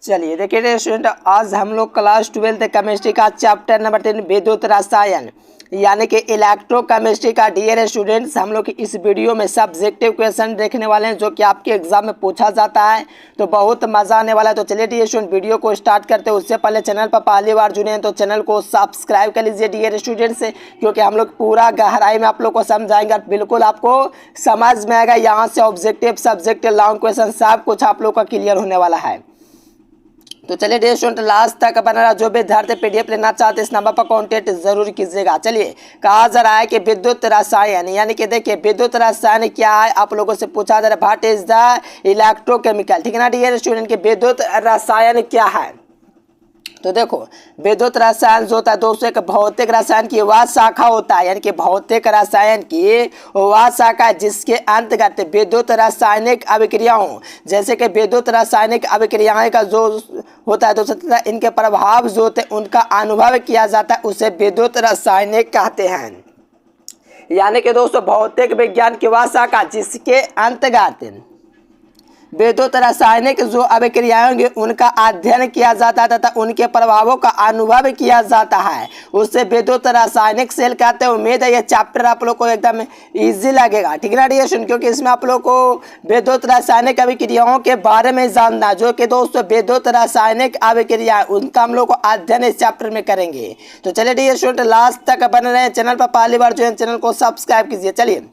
चलिए देखिए स्टूडेंट, आज हम लोग क्लास 12 केमिस्ट्री का चैप्टर नंबर 3 विद्युत रसायन यानी कि इलेक्ट्रोकेमिस्ट्री का डियर स्टूडेंट्स हम लोग इस वीडियो में सब्जेक्टिव क्वेश्चन देखने वाले हैं जो कि आपके एग्जाम में पूछा जाता है। तो बहुत मज़ा आने वाला है। तो चलिए डियर स्टूडेंट वीडियो को स्टार्ट करते हैं। उससे पहले चैनल पर पहली बार जुड़े हैं तो चैनल को सब्सक्राइब कर लीजिए डियर स्टूडेंट्स, क्योंकि हम लोग पूरा गहराई में आप लोग को समझाएंगे, बिल्कुल आपको समझ में आएगा। यहाँ से ऑब्जेक्टिव सब्जेक्टिव लॉन्ग क्वेश्चन सब कुछ आप लोग का क्लियर होने वाला है। तो चलिए डियर स्टूडेंट लास्ट तक बना रहा। जो विद्यार्थी पीडीएफ लेना चाहते इस नंबर पर कांटेक्ट जरूर कीजिएगा। चलिए कहा जा रहा है कि विद्युत रसायन यानी कि देखिए विद्युत रसायन क्या है, आप लोगों से पूछा जा रहा है व्हाट इज द इलेक्ट्रोकेमिकल। ठीक है ना डियर स्टूडेंट, कि विद्युत रसायन क्या है। तो देखो विद्युत रसायन जो होता है दोस्तों एक भौतिक रसायन की वह शाखा होता है, यानी कि भौतिक रसायन की वह शाखा जिसके अंतर्गत विद्युत रासायनिक अभिक्रियाओं जैसे कि विद्युत रासायनिक अभिक्रियाएं का जो होता है दोस्तों इनके प्रभाव जो होते हैं उनका अनुभव किया जाता है, उसे विद्युत रासायनिक कहते हैं। यानी कि दोस्तों भौतिक विज्ञान की वह शाखा जिसके अंतर्गत विद्युत रासायनिक जो अभिक्रियाएं होंगी उनका अध्ययन किया जाता है तथा उनके प्रभावों का अनुभव किया जाता है, उससे विद्युत रासायनिक सेल कहते हैं। उम्मीद है ये चैप्टर आप लोग को एकदम इजी लगेगा। ठीक है ना डियर स्टूडेंट, क्योंकि इसमें आप लोग को विद्युत रासायनिक अभिक्रियाओं के बारे में जानना, जो कि दोस्तों विद्युत रासायनिक अभिक्रिया उनका हम लोग को अध्ययन इस चैप्टर में करेंगे। तो चलिए डियर स्टूडेंट लास्ट तक बने रहे। चैनल पर पहली बार जो है चैनल को सब्सक्राइब कीजिए। चलिए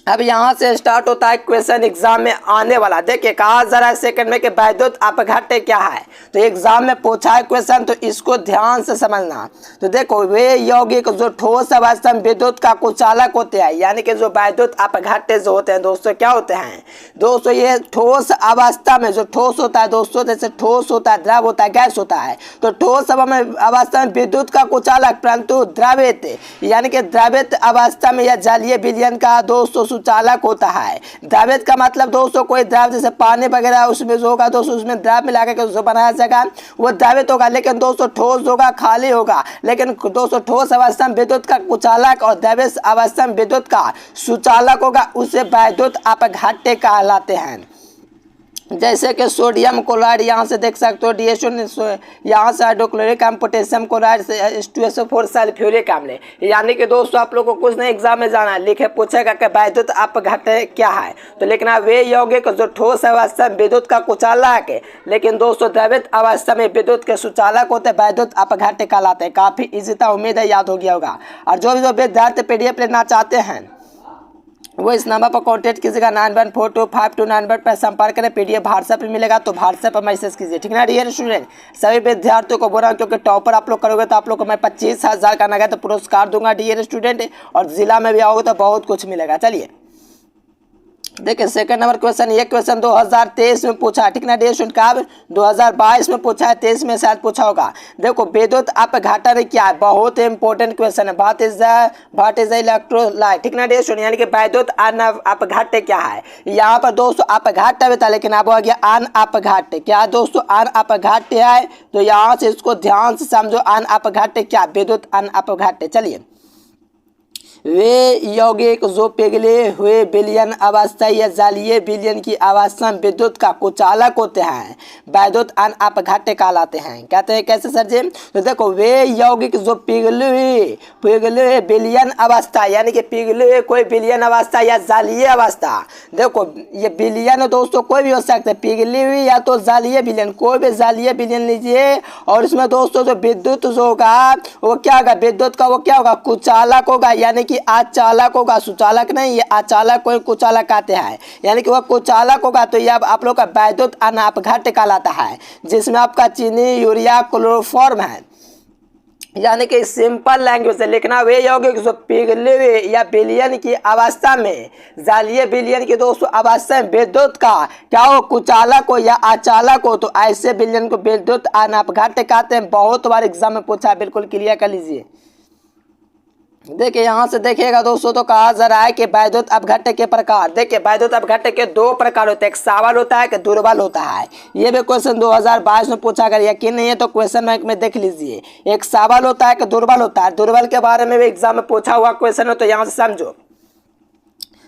अब यहाँ से स्टार्ट होता है क्वेश्चन एग्जाम में आने वाला। देखिए कहा जरा सेकंड में कि विद्युत अपघट्य क्या है। तो एग्जाम में पूछा है क्वेश्चन, तो इसको ध्यान से समझना। तो देखो वे यौगिक जो ठोस अवस्था में विद्युत का कुचालक होते हैं, यानी कि जो विद्युत अपघट्य जो होते हैं दोस्तों क्या होते हैं दोस्तों, ये ठोस अवस्था में जो ठोस होता है दोस्तों, जैसे ठोस होता है द्रव होता है गैस होता है, तो ठोस अवस्था में विद्युत का कुचालक परंतु द्रवित यानी कि द्रवित अवस्था में या जलीय विलयन का दोस्तों सुचालक होता है। द्रवित का मतलब दोस्तों कोई द्रव जैसे पानी वगैरह उसमें जो होगा दोस्तों उसमें द्रव मिला के जो बनाया जाएगा वो द्रवित होगा, लेकिन दोस्तों ठोस होगा खाली होगा। लेकिन दोस्तों ठोस अवस्था में विद्युत का कुचालक और द्रवित अवस्था में विद्युत का सुचालक होगा, उसे विद्युत अपघट्य कहलाते हैं। जैसे कि सोडियम क्लोराइड यहाँ से देख सकते हो DSO, यहाँ से हाइड्रोक्लोरिक एसिड पोटेशियम क्लोराइड से H2SO4 सल्फ्यूरिक अम्ल। यानी कि दोस्तों आप लोगों को कुछ नहीं एग्जाम में जाना है, लिखे पूछेगा कि विद्युत अपघट्य क्या है, तो लिखना वे यौगिक जो ठोस अवस्था में विद्युत का कुचालक है लेकिन दोस्तों द्रवित अवस्था में विद्युत के सुचालक होते हैं, विद्युत अपघट्य कहलाते हैं। काफी इजी था, उम्मीद है याद हो गया होगा। और जो विद्यार्थी पीडीएफ लेना चाहते हैं वो इस नंबर पर कांटेक्ट कीजिएगा 91425291 पर संपर्क करें। पीडीएफ व्हाट्सएप पर मिलेगा, तो व्हाट्सएप पर मैसेज कीजिए। ठीक है ना डियर स्टूडेंट, सभी विद्यार्थियों को बोल रहा हूँ क्योंकि टॉपर आप लोग करोगे तो आप लोग को मैं 25,000 का नगद पुरस्कार दूंगा डियर स्टूडेंट, और जिला में भी आओगे तो बहुत कुछ मिलेगा। चलिए देखिए सेकंड नंबर क्वेश्चन, ये क्वेश्चन 2023 में पूछा है। ठीक ना डियर स्टूडेंट, कब 2022 में पूछा है, 23 में शायद पूछा होगा। देखो विद्युत अपघटन क्या है, बहुत इंपॉर्टेंट क्वेश्चन है। What is the electrolyte. ठीक ना डियर स्टूडेंट, यानी कि विद्युत अपघट्य क्या है। यहाँ पर दोस्तों अपघट्य होता है लेकिन अब हो गया अन अपघट्य। क्या दोस्तों अन अपघट्य है, तो यहाँ से इसको ध्यान से समझो। अन अपघट्य क्या, विद्युत अन अपघट्य। चलिए वे यौगिक जो पिघले हुए विलयन अवस्था या जलीय विलयन की अवस्था में विद्युत का कुचालक होते हैं, विद्युत अन अपघट्य कहलाते हैं। कहते हैं कैसे सर जी, तो देखो वे यौगिक जो पिघले हुए विलयन अवस्था यानी कि पिघले हुए कोई विलयन अवस्था या जलीय अवस्था। देखो ये विलयन दोस्तों कोई भी हो सकता है, पिघली हुई या तो जलीय विलयन, कोई भी जलीय विलयन लीजिए और इसमें दोस्तों जो विद्युत जो होगा वो क्या होगा, विद्युत का वो क्या होगा कुचालक होगा, यानी कि आचालक होगा, सुचालक नहीं। ये आचालक को कुचालक कहते हैं, यानी कि वह कुचालक होगा। तो ये अब आप लोग का विद्युत अन अपघट्य कहलाता है, जिसमें आपका चीनी यूरिया क्लोरोफॉर्म है। यानी कि सिंपल लैंग्वेज से लिखना वे यौगिक जो पिघले हुए या विलयन की अवस्था में जलीय विलयन की दोस्तों अवस्था में विद्युत का क्या हो कुचालक हो या आचालक हो, तो ऐसे विलयन को विद्युत अन अपघट्य कहते हैं। बहुत बार एग्जाम में पूछा है, बिल्कुल क्लियर कर लीजिए। देखिए यहाँ से देखिएगा दोस्तों, तो कहा जा रहा है कि विद्युत अपघट्य के प्रकार। देखिए विद्युत अपघट्य के दो प्रकार होते हैं, एक सबल होता है, एक दुर्बल होता है। ये भी क्वेश्चन 2022 में पूछा, अगर यकीन नहीं है तो क्वेश्चन बैंक में देख लीजिए। एक सबल होता है, एक दुर्बल होता है। दुर्बल के बारे में भी एग्जाम में पूछा हुआ क्वेश्चन है, तो यहाँ से समझो।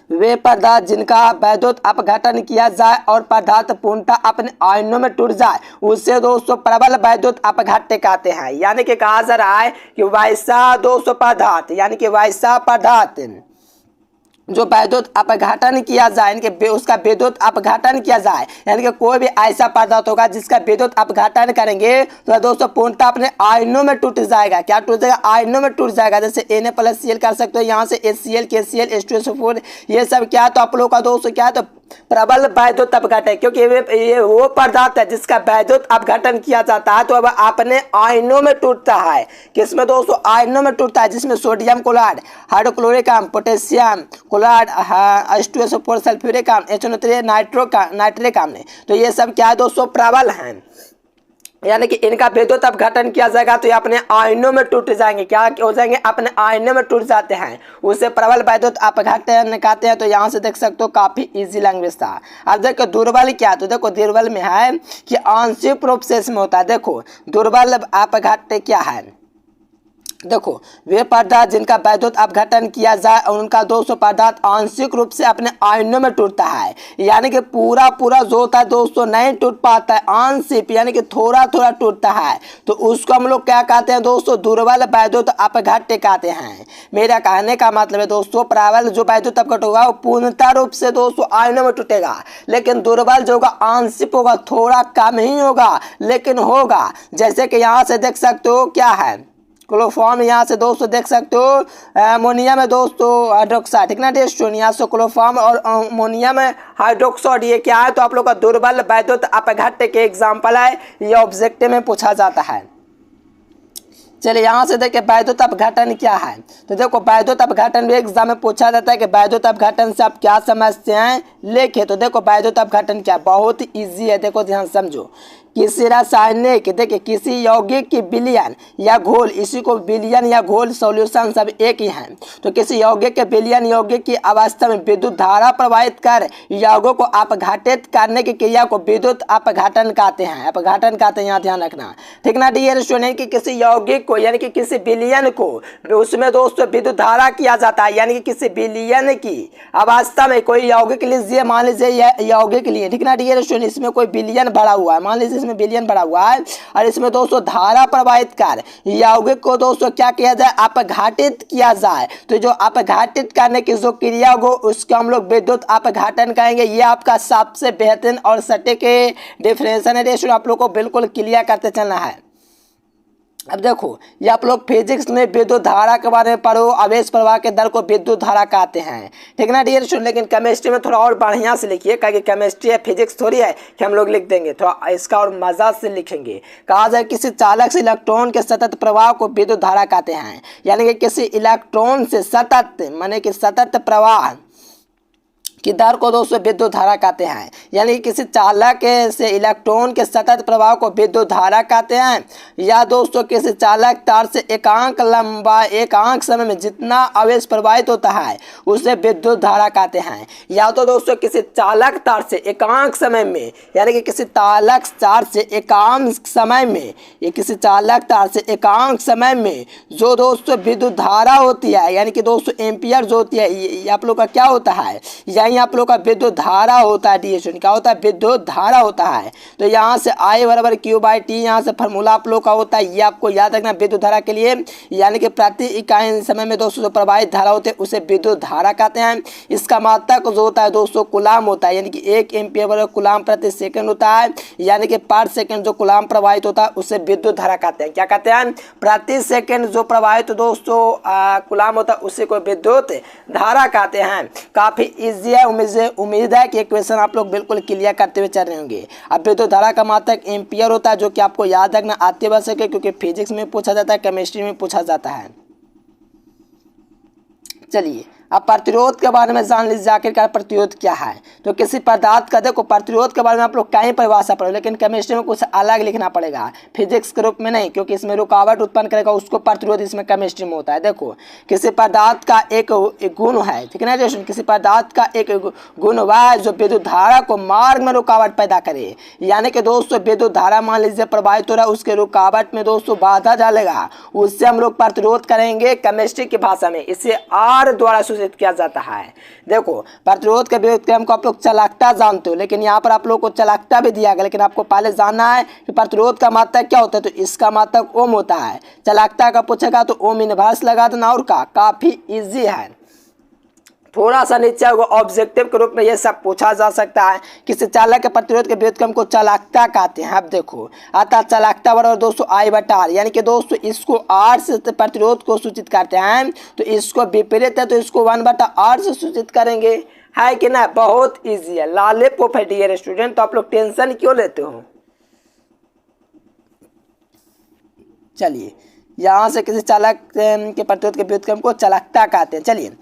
वे पदार्थ जिनका वैद्युत अपघटन किया जाए और पदार्थ पूर्णतः अपने आयनों में टूट जाए उससे दोस्तों प्रबल वैद्युत अपघट्य कहते हैं। यानी कि कहा जा रहा है कि वैसा दोस्तों पदार्थ यानी कि वैसा पदार्थ जो वैद्युत अपघटन किया जाए यानी कि उसका विद्युत अपघटन किया जाए यानी कि कोई भी ऐसा पदार्थ होगा जिसका विद्युत अपघटन करेंगे तो दोस्तों पूर्णतः अपने आयनों में टूट जाएगा। क्या टूट जाएगा? आयनों में टूट जाएगा। जैसे Na+Cl कर सकते हो, यहाँ से HCl KCl H2SO4 ये सब क्या तो आप लोग का दोस्तों क्या तो प्रबल वैद्युत अपघटन, क्योंकि ये वो पदार्थ है जिसका वैद्युत अपघटन किया जाता है तो अब अपने आयनों में टूटता है। किसमें दोस्तों? आयनों में टूटता है, जिसमें sodium chloride, hydrochloric acid, potassium chloride, H2SO4 sulphuric acid, HNO3 nitric acid. तो ये सब क्या है दोस्तों? प्रबल हैं, यानी कि इनका विद्युत अपघटन किया जाएगा तो ये अपने आयनों में टूट जाएंगे। क्या हो जाएंगे? अपने आयनों में टूट जाते हैं, उसे प्रबल वैद्युत अपघटन कहते हैं। तो यहाँ से देख सकते हो काफी इजी लैंग्वेज था। अब देखो दुर्बल क्या है, तो देखो दुर्बल में है कि आंशिक रूप से इसमें होता है। देखो दुर्बल अपघट्य क्या है, देखो वे पदार्थ जिनका वैद्युत अपघटन किया जाए और उनका दोस्तों पदार्थ आंशिक रूप से अपने आयनों में टूटता है, यानी कि पूरा जो होता है दोस्तों नहीं टूट पाता है, आंशिक यानी कि थोड़ा थोड़ा टूटता है, तो उसको हम लोग क्या कहते हैं दोस्तों? दुर्बल वैद्युत अपघट्य कहते हैं। मेरा कहने का मतलब है दोस्तों प्रबल जो वैद्युत अपघट्य होगा वो पूर्णतः रूप से दोस्तों आयनों में टूटेगा, लेकिन दुर्बल जो होगा आंशिक होगा, थोड़ा कम ही होगा लेकिन होगा। जैसे कि यहाँ से देख सकते हो क्या है क्लोरोफॉर्म, यहाँ से दोस्तों देख सकते हो अमोनिया में दोस्तों हाइड्रोक्साइड, ठीक ना दोस्तों, यहाँ से क्लोरोफॉर्म और अमोनिया में हाइड्रोक्साइड ये क्या है तो आप लोग का दुर्बल वैद्युत अपघट्य के एग्जाम्पल है, ये ऑब्जेक्टिव में पूछा जाता है। चलिए यहाँ से देखिए वैद्युत अपघटन क्या है, तो देखो वैद्युत अपघटन भी एग्जाम में पूछा जाता है कि वैद्युत अपघटन से आप क्या समझते हैं लिखे। तो देखो वैद्युत अपघटन क्या, बहुत इजी है, देखो ध्यान समझो। किसी रासायनिक देखिए किसी यौगिक की विलयन या घोल, इसी को विलयन या घोल सॉल्यूशन सब एक ही हैं, तो किसी यौगिक के विलयन यौगिक की अवस्था में विद्युत धारा प्रवाहित कर यौगों को अपघटित करने की क्रिया को विद्युत अपघटन कहते हैं। अपघटन कहते हैं, यहाँ ध्यान रखना, ठीक ना डियर स्टूडेंट, कि किसी यौगिक को यानी कि किसी विलयन को उसमें दोस्तों विद्युत धारा किया जाता है, यानी कि किसी विलयन की अवस्था में कोई यौगिक लीजिए, मान लीजिए यौगिक लिए, ठीक ना डियर स्टूडेंट, इसमें कोई विलयन भरा हुआ है, मान लीजिए इसमें विलयन भरा हुआ है और इसमें दोस्तों धारा प्रवाहित कर यौगिक को दोस्तों क्या किया जाए? अपघटित किया जाए। तो जो अपघटित करने की जो क्रिया हो उसको हम लोग विद्युत अपघटन कहेंगे। ये आपका सबसे बेहतरीन और सटीक डिफरेंशिएशन है, आप लोग को बिल्कुल क्लियर करते चलना है। अब देखो ये आप लोग फिजिक्स में विद्युत धारा के बारे में पढ़ो, आवेश प्रवाह के दर को विद्युत धारा कहते हैं, ठीक ना डियर स्टूडेंट। लेकिन केमिस्ट्री में थोड़ा और बढ़िया से लिखिए, क्योंकि केमिस्ट्री है फिजिक्स थोड़ी है कि हम लोग लिख देंगे, थोड़ा इसका और मजा से लिखेंगे। कहा जाए किसी चालक से इलेक्ट्रॉन के सतत प्रवाह को विद्युत धारा कहते हैं, यानी कि किसी इलेक्ट्रॉन से सतत माने कि सतत प्रवाह की दर को दोस्तों विद्युत धारा कहते हैं, यानी कि किसी चालक से इलेक्ट्रॉन के सतत प्रवाह को विद्युत धारा कहते हैं, या दोस्तों किसी चालक तार से एकांक समय में जितना आवेश प्रवाहित होता है उसे विद्युत धारा कहते हैं। या तो दोस्तों किसी चालक तार से एकांक समय में, यानी कि किसी चालक तार से एकांक समय में, ये किसी चालक तार से एकांक समय में जो दोस्तों विद्युत धारा होती है, यानी कि दोस्तों एम्पियर जो होती है, ये आप लोग का क्या होता है? यही आप लोग का विद्युत धारा होता है। डी क्या होता है? विद्युत धारा होता है। तो यहाँ से I बराबर Q/T, यहाँ से फॉर्मूला आप लोग का होता है, ये आपको याद रखना विद्युत धारा के लिए, यानी कि प्रति इकाई समय में दोस्तों जो प्रवाहित धारा होते हैं उसे विद्युत धारा कहते हैं। इसका मात्रक जो होता है दोस्तों कुलाम होता है, यानी कि 1 एम्पियर बराबर कुलाम प्रति सेकंड होता है, यानी कि पर सेकंड जो कुलाम प्रवाहित होता है उसे विद्युत धारा कहते हैं। क्या कहते हैं? प्रति सेकंड जो प्रवाहित दोस्तों कुलाम होता है उसे को विद्युत धारा कहते हैं। काफी इजी है, उम्मीद है कि क्वेश्चन आप लोग बिल्कुल क्लियर करते हुए चल रहे होंगे। अब विद्युत धारा का मात्रक एम्पियर होता है, जो कि आपको याद रखना आते बस सके, क्योंकि फिजिक्स में पूछा जाता है, केमिस्ट्री में पूछा जाता है। चलिए अब प्रतिरोध के बारे में जान लीजिए, आखिरकार प्रतिरोध क्या है। तो किसी पदार्थ का देखो प्रतिरोध के बारे में आप लोग कहीं परिभाषा पढ़ो, लेकिन केमिस्ट्री में कुछ अलग लिखना पड़ेगा, फिजिक्स के रूप में नहीं, क्योंकि इसमें रुकावट उत्पन्न करेगा, उसको प्रतिरोध इसमें केमिस्ट्री में होता है। देखो किसी पदार्थ का एक गुण है, ठीक है ना, किसी पदार्थ का एक गुण वह जो विद्युत धारा को मार्ग में रुकावट पैदा करे, यानी कि दोस्तों विद्युत धारा मान लीजिए प्रवाहित हो रहा है, उसके रुकावट में दोस्तों बाधा डालेगा, उससे हम लोग प्रतिरोध करेंगे केमिस्ट्री की भाषा में, इसे आर द्वारा सूचित किया जाता है। देखो प्रतिरोध के व्युत्क्रम को आप लोग चालकता जानते हो, लेकिन यहाँ पर आप लोग को चालकता भी दिया गया, लेकिन आपको पहले जानना है कि प्रतिरोध का मात्रक क्या होता है। तो इसका मात्रक ओम होता है। चालकता का पूछेगा तो ओम इनवर्स लगा देना, और का काफी इजी है। थोड़ा सा नीचे ऑब्जेक्टिव के रूप में ये सब पूछा जा सकता है। किसी चालक के प्रतिरोध के व्युत्क्रम को चालकता कहते हैं। अब देखो अतः चालकता बराबर दोस्तों I बटा R, यानी कि दोस्तों इसको R से प्रतिरोध को सूचित करते हैं, तो इसको विपरीत है तो इसको 1 बटा R से सूचित करेंगे, है कि ना। बहुत ईजी है, लॉलीपॉप है डियर स्टूडेंट, तो आप लोग टेंशन क्यों लेते हो। चलिए यहाँ से किसी चालक के प्रतिरोध के व्युत्क्रम को चालकता कहते हैं। चलिए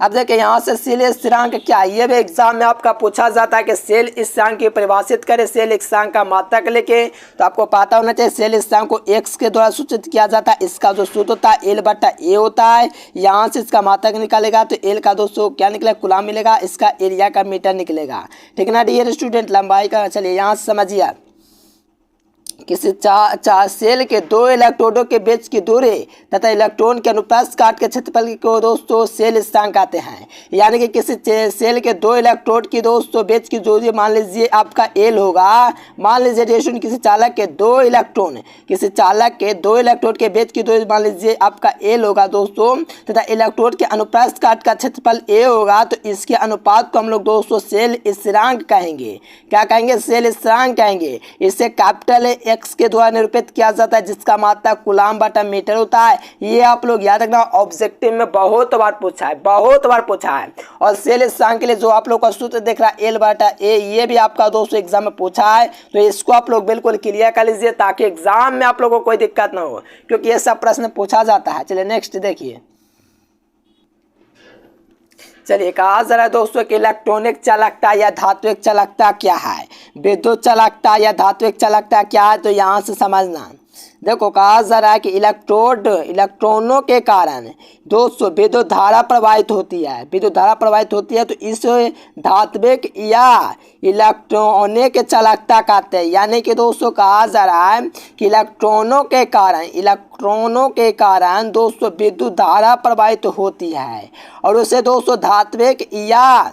अब देखिए यहाँ से सेल स्थिरांक क्या है, ये भी एग्जाम में आपका पूछा जाता है कि सेल स्थिरांक की परिभाषित करें सेल स्थिरांक का मात्रक लेके। तो आपको पता होना चाहिए सेल स्थिरांक को x के द्वारा सूचित किया जाता है। इसका जो सूत्र होता है L बटा A होता है। यहाँ से इसका मात्रक निकालेगा तो L का दोस्तों क्या निकलेगा, कूलाम मिलेगा, इसका एरिया का मीटर निकलेगा, ठीक है ना डियर स्टूडेंट, लंबाई का। चलिए यहाँ से समझिए किसी सेल के दो इलेक्ट्रोडों के बीच की दूरी तथा इलेक्ट्रॉन के अनुप्रस्थ काट के क्षेत्रफल को दोस्तों सेल स्थिरांक कहते हैं। यानी कि किसी सेल के दो इलेक्ट्रोड की दोस्तों बीच की दूरी मान लीजिए आपका L होगा। मान लीजिए रेशुन किसी चालक के दो इलेक्ट्रोड के बीच की दूरी मान लीजिए आपका L होगा दोस्तों, तथा इलेक्ट्रोड के अनुप्रस्थ काट का क्षेत्रफल A होगा। तो इसके अनुपात को हम लोग दोस्तों सेल स्थिरांक कहेंगे। क्या कहेंगे, सेल स्थिरांक कहेंगे। इसे कैपिटल x के द्वारा निरूपित किया जाता है, जिसका मात्रक कूलाम बटा मीटर होता है। ये आप लोग याद रखना, ऑब्जेक्टिव में बहुत बार पूछा है। और सेल स्थिरांक के लिए जो आप लोग का सूत्र देख रहा है L बटा A, ये भी आपका दोस्तों एग्जाम में पूछा है। तो इसको आप लोग बिल्कुल क्लियर कर लीजिए ताकि एग्जाम में आप लोगों को कोई दिक्कत ना हो, क्योंकि ये सब प्रश्न पूछा जाता है। चलिए नेक्स्ट देखिए। चलिए कहा जा रहा है दोस्तों कि इलेक्ट्रॉनिक चालकता या धात्विक चालकता क्या है, विद्युत चालकता या धात्विक चालकता क्या है। तो यहाँ से समझना, देखो कहा जा रहा है कि इलेक्ट्रॉनों के कारण दोस्तों विद्युत धारा प्रवाहित होती है। तो इस धात्विक या इलेक्ट्रॉनिक चालकता कहते हैं। यानी कि दोस्तों कहा जा रहा है कि इलेक्ट्रॉनों के कारण दोस्तों विद्युत धारा प्रवाहित होती है, और उसे दोस्तों धात्विक या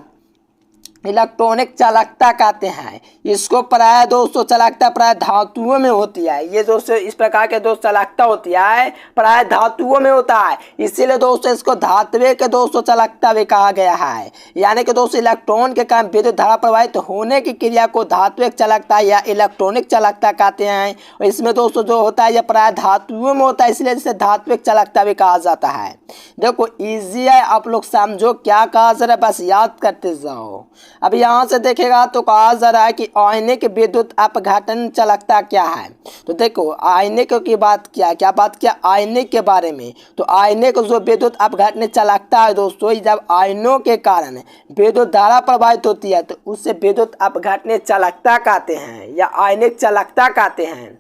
इलेक्ट्रॉनिक चालकता कहते हैं। इसको प्राय दोस्तों चालकता प्राय धातुओं में होती है। ये दोस्तों इस प्रकार के दोस्त चालकता होती है प्राय धातुओं में होता है, इसीलिए दोस्तों इसको धात्विक दोस्तों चालकता भी कहा गया है। यानी कि दोस्तों इलेक्ट्रॉन के कारण विद्युत धारा प्रवाहित होने की क्रिया को धात्विक चालकता या इलेक्ट्रॉनिक चालकता कहते हैं। और इसमें दोस्तों जो होता है यह प्राय धातुओं में होता है, इसलिए इसे धात्विक चालकता भी कहा जाता है। देखो ईजी है, आप लोग समझो क्या कहा जा रहा है, बस याद करते जाओ। अब यहाँ से देखेगा तो कहा जा रहा है कि आयनिक विद्युत अपघटन चालकता क्या है। तो देखो आयनिक की बात किया आयनिक के बारे में। तो आयनिक जो विद्युत अपघटन चालकता है दोस्तों, जब आयनों के कारण विद्युत धारा प्रवाहित होती है तो उससे विद्युत अपघटन चालकता कहते हैं या आयनिक चालकता कहते हैं।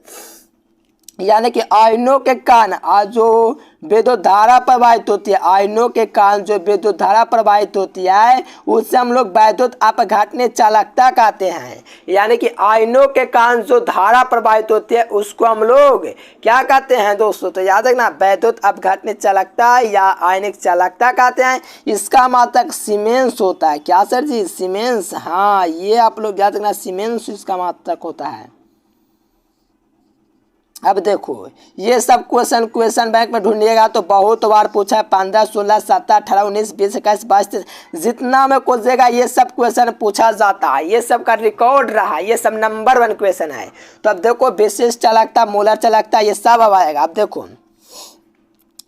यानी कि आयनों के कारण जो विद्युत धारा प्रवाहित होती है, आयनों के कारण जो विद्युत धारा प्रवाहित होती है उससे हम लोग वैद्युत अपघटन चालकता कहते हैं। यानी कि आयनों के कारण जो धारा प्रवाहित होती है उसको हम लोग क्या कहते हैं दोस्तों, तो याद रखना वैद्युत अपघटन चालकता या आयनिक चालकता कहते हैं। इसका मात्रक सीमेंस होता है। क्या सर जी, सीमेंस, हाँ ये आप लोग याद रखना, सीमेंस इसका मात्रक होता है। अब देखो ये सब क्वेश्चन बैंक में ढूंढिएगा तो बहुत बार पूछा है, 15, 16, 17, 18, 19, 20, 21, 22, जितना में खोजेगा ये सब क्वेश्चन पूछा जाता है। ये सब का रिकॉर्ड रहा, ये सब नंबर 1 क्वेश्चन है। तो अब देखो विशिष्ट चालकता, मोलर चालकता, ये सब अब आएगा। अब देखो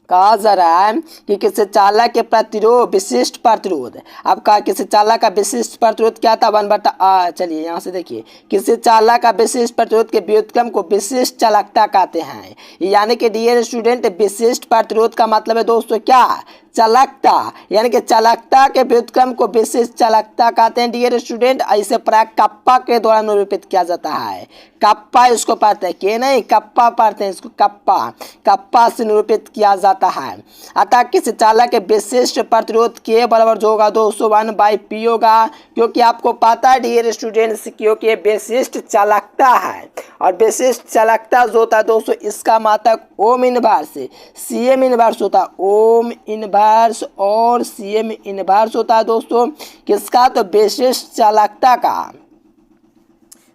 कहा जा रहा है कि किसी चालक के प्रतिरोध, विशिष्ट प्रतिरोध, अब कहा किसी चालक का विशिष्ट प्रतिरोध क्या था, 1/r। चलिए यहाँ से देखिए, किसी चालक का विशिष्ट प्रतिरोध के व्युत्क्रम को विशिष्ट चालकता कहते हैं। यानी कि डियर स्टूडेंट विशिष्ट प्रतिरोध का मतलब है दोस्तों क्या, चालकता। यानी कि चालकता के व्युत्क्रम को विशिष्ट चालकता कहते हैं डियर स्टूडेंट। ऐसे प्राय कप्पा के द्वारा निरूपित किया जाता है। कप्पा इसको पढ़ते हैं, के नहीं कप्पा पढ़ते हैं इसको, कप्पा से निरूपित किया जाता है। अतः किसी चालक के विशिष्ट प्रतिरोध के बराबर जो होगा 201/P होगा, क्योंकि आपको पता है डियर स्टूडेंट्स क्योंकि ये विशिष्ट चालकता है। और विशिष्ट चालकता जो होता है दोस्तों इसका मात्रक ओम इनवर्स, CM इनवर्स होता है, ओम इनवर्स इनवर्स और CM इनवर्स होता है दोस्तों किसका, तो विशिष्ट चालकता का।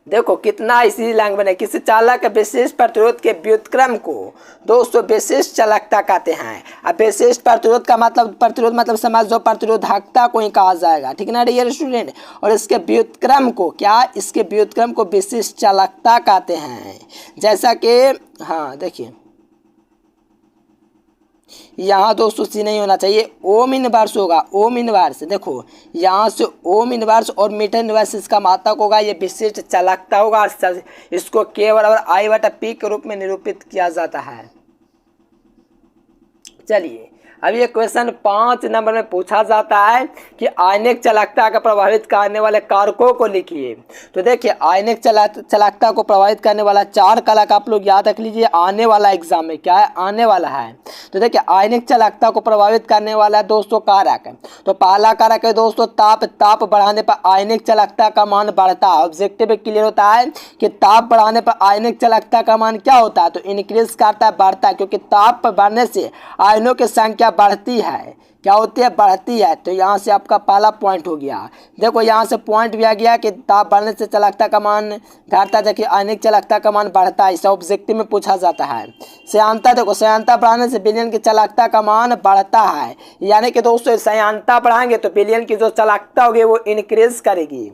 देखो कितना इसी लैंग्वेज है, किसी चालक के विशिष्ट प्रतिरोध के व्युत्क्रम को दोस्तों विशिष्ट चालकता कहते हैं। अब विशिष्ट प्रतिरोध का मतलब, प्रतिरोध मतलब समझ जो प्रतिरोधकता को ही कहा जाएगा, ठीक ना डियर स्टूडेंट। और इसके व्युत्क्रम को क्या, इसके व्युत्क्रम को विशिष्ट चालकता कहते हैं। जैसा कि हाँ देखिए यहाँ दोस्तों सी नहीं होना चाहिए, ओम इनवर्स होगा, ओम इनवर्स। देखो यहाँ से ओम इनवर्स और मीटर इनवर्स इसका मात्रक होगा, ये विशिष्ट चालकता होगा। इसको K बराबर I/P के रूप में निरूपित किया जाता है। चलिए अब ये क्वेश्चन 5 नंबर में पूछा जाता है कि आयनिक चालकता का प्रभावित करने वाले कारकों को लिखिए। तो देखिए आयनिक चालकता को प्रभावित करने वाला 4 कारक आप लोग याद रख लीजिए, आने वाला एग्जाम में क्या है, आने वाला है। तो देखिए आयनिक चालकता को प्रभावित करने वाला दोस्तों कारक है। तो पहला कारक है दोस्तों ताप। ताप बढ़ाने पर आयनिक चालकता का मान बढ़ता है। ऑब्जेक्टिव क्लियर होता है कि ताप बढ़ाने पर आयनिक चालकता का मान क्या होता है, तो इंक्रीज करता है, बढ़ता है, क्योंकि ताप बढ़ने से आयनों की संख्या बढ़ती है। क्या होती है, बढ़ती है। तो यहाँ से आपका पहला पॉइंट हो गया। देखो यहाँ से पॉइंट भी आ गया कि ताप बढ़ने से चालकता का मान घटता है जबकि आयनिक चालकता का मान बढ़ता है। इसे ऑब्जेक्टिव में पूछा जाता है। श्यानता, देखो श्यानता बढ़ाने से विलयन की चालकता का मान बढ़ता है, यानी कि दोस्तों श्यानता बढ़ाएंगे तो विलयन की जो चालकता होगी वो इंक्रीज करेगी।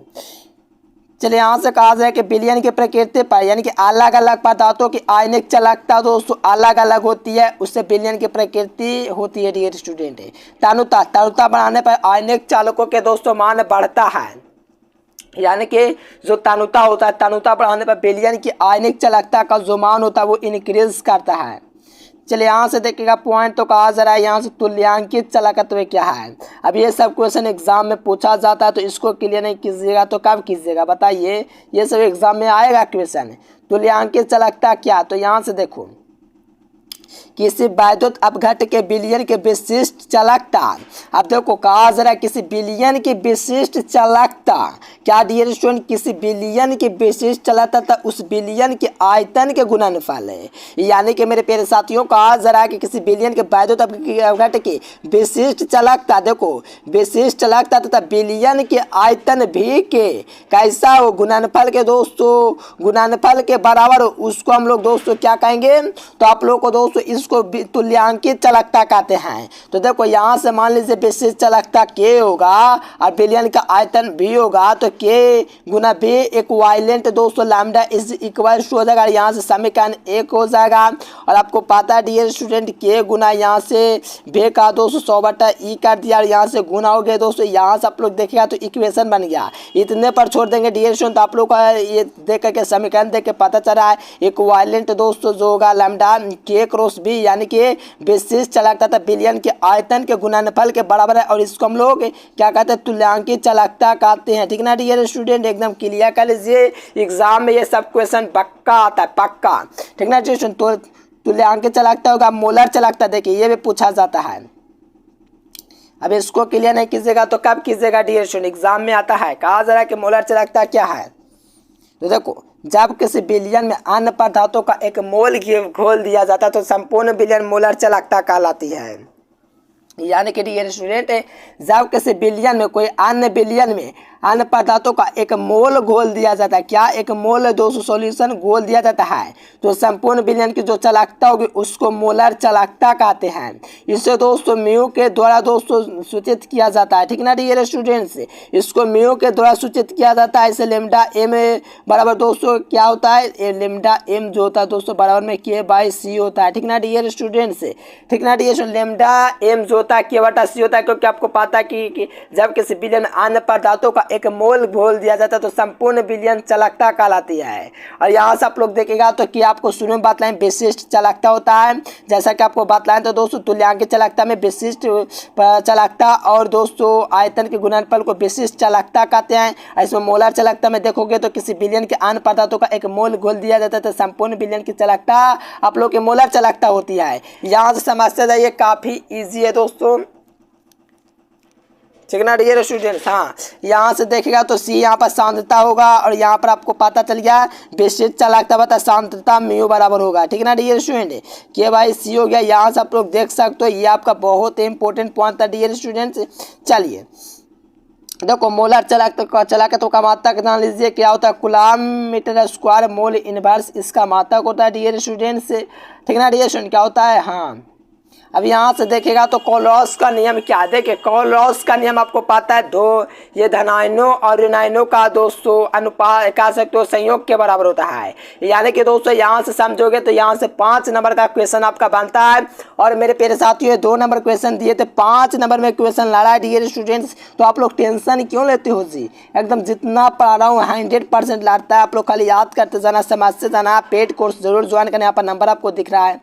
चलिए यहाँ से कहा जाए कि विलयन की प्रकृति पर, यानी कि अलग अलग पदार्थों की आयनिक चालकता दोस्तों अलग अलग होती है, उससे विलयन की प्रकृति होती है डियर स्टूडेंट। तनुता, तनुता बढ़ाने पर आयनिक चालकों के दोस्तों मान बढ़ता है, यानी कि जो तनुता होता है, तनुता बढ़ाने पर विलयन की आयनिक चालकता का जो मान होता है वो इंक्रीज करता है। चलिए यहाँ से देखिएगा पॉइंट तो कहा जा रहा है यहाँ से तुल्यांकित चालकत्व क्या है। अब ये सब क्वेश्चन एग्जाम में पूछा जाता है, तो इसको क्लियर नहीं कीजिएगा तो कब कीजिएगा बताइए, ये सब एग्जाम में आएगा क्वेश्चन। तुल्यांकित चालकता क्या, तो यहाँ से देखो किसी वैद्युत अपघट के विलयन के विशिष्ट चालकता। अब देखो कहा जा रहा है किसी विलयन की विशिष्ट चालकता, क्या डियर स्टूडेंट, किसी विलयन की विशिष्ट चालकता उस विलयन के आयतन के गुणनफल है। यानी कि मेरे प्यारे साथियों कहा जा रहा है कि किसी विलयन के वैद्युत अपघट की विशिष्ट चालकता, देखो विशिष्ट चालकता तथा विलयन के आयतन भी के कैसा हो, गुणनफल के दोस्तों, गुणनफल के बराबर हो, उसको हम लोग दोस्तों क्या कहेंगे, तो आप लोग को दोस्तों इसको तुल्यांकित चालकता कहते हैं। तो देखो यहाँ से मान लीजिए विशिष्ट चालकता K होगा और विलयन का आयतन V होगा, तो K गुना V इक्विवेलेंट दोस्तों लैम्डा इज इक्वल टू हो जाएगा, यहाँ से समीकरण 1 हो जाएगा। और आपको पता है डियर स्टूडेंट K गुना यहाँ से V का दोस्तों 100/E कर दिया और यहाँ से गुना हो गया दोस्तों, यहाँ से आप लोग देखिएगा तो इक्वेशन बन गया। इतने पर छोड़ देंगे डियर स्टूडेंट, तो आप लोग का ये देख करके समीकरण देख के पता चल रहा है इक्विवेलेंट दोस्तों जो होगा लैम्डा K क्रॉस V, यानी कि विशिष्ट चालकता था विलयन के आयतन के गुणनफल के बराबर है। और इसको हम लोग क्या कहते हैं, तुल्यांकित चालकता कहते हैं, ठीक ना डियर स्टूडेंट। एकदम क्लियर कर लीजिए, एग्जाम में ये सब क्वेश्चन पक्का आता है, पक्का, ठीक ना डियर स्टूडेंट। तो तुल्यांकित चालकता होगा मोलर चालकता, देखिए ये भी पूछा जाता है। अब इसको क्लियर नहीं कीजिएगा तो कब कीजिएगा डियर स्टूडेंट, एग्जाम में आता है। कहा जा रहा है कि मोलर चालकता क्या है, तो देखो जब किसी विलयन में अन्य पदार्थों का एक मोल घोल दिया जाता है तो संपूर्ण विलयन मोलर चालकता कहलाती है। यानी कि डियर स्टूडेंट जब किसी विलयन में कोई अन्य विलयन में अन्य पदार्थों का एक मोल घोल दिया जाता है, क्या एक मोल दोस्तों सॉल्यूशन घोल दिया जाता है, तो संपूर्ण विलयन की जो चालकता होगी उसको मोलर चालकता कहते हैं। इसे दोस्तों म्यू के द्वारा दोस्तों सूचित किया जाता है, ठीक ना डियर स्टूडेंट्स। इसको म्यू के द्वारा सूचित किया जाता है। इसे लेमडा एम बराबर दोस्तों क्या होता है, लेमडा एम जो होता है दोस्तों बराबर में K/C होता है, ठीक ना डियर स्टूडेंट्स, ठीक ना डियर स्टूडेंट। लेमडा एम जो होता है K/C होता है, क्योंकि आपको पता है कि जब किसी विलयन में अन्य पदार्थों का एक मोल घोल दिया जाता है तो संपूर्ण विलयन चालकता कहलाती है। और यहाँ से आप लोग देखेगा तो कि आपको शुरू में बतलाएं विशिष्ट चालकता होता है, जैसा कि आपको बतलाएं तो दोस्तों तुल्यांकित चालकता में विशिष्ट चालकता और दोस्तों आयतन के गुणनफल को विशिष्ट चालकता कहते हैं। इसमें मोलर चालकता में देखोगे तो किसी विलयन के अन्य पदार्थों का एक मोल घोल दिया जाता है तो संपूर्ण विलयन की चालकता आप लोग की मोलर चालकता होती है। यहाँ से समझते जाइए, काफी ईजी है दोस्तों। ठीक है ना डियर स्टूडेंट्स। हाँ, यहाँ से देखेगा तो सी यहाँ पर सांद्रता होगा और यहाँ पर आपको पता चल गया विशिष्ट चालकता बता सांद्रता म्यू बराबर होगा। ठीक है ना डियर स्टूडेंट, कि भाई सी हो गया। यहाँ से आप लोग देख सकते हो, ये आपका बहुत इंपॉर्टेंट पॉइंट था डियर स्टूडेंट्स। चलिए देखो मोलर चलाकतों का मात्रक जान लीजिए क्या होता है, coulomb metre square mole inverse इसका मात्रक होता है डियर स्टूडेंट्स। ठीक है ना डियर स्टूडेंट, क्या होता है। हाँ, अब यहाँ से देखेगा तो कोलोस का नियम क्या है, देखिए कोलोस का नियम आपको पता है, दो ये धनायनों और ऋणायनों का दोस्तों अनुपात कह सकते हो संयोग के बराबर होता है। यानी कि दोस्तों यहाँ से समझोगे तो यहाँ से 5 नंबर का क्वेश्चन आपका बनता है। और मेरे प्यारे साथियों 2 नंबर क्वेश्चन दिए थे, 5 नंबर में क्वेश्चन ला रहा है डियर स्टूडेंट्स। तो आप लोग टेंशन क्यों लेते हो जी, एकदम जितना पढ़ा रहा हूँ 100% लाता है। आप लोग खाली याद करते जाना, समझते जाना। पेड कोर्स जरूर ज्वाइन करना, यहाँ पर नंबर आपको दिख रहा है।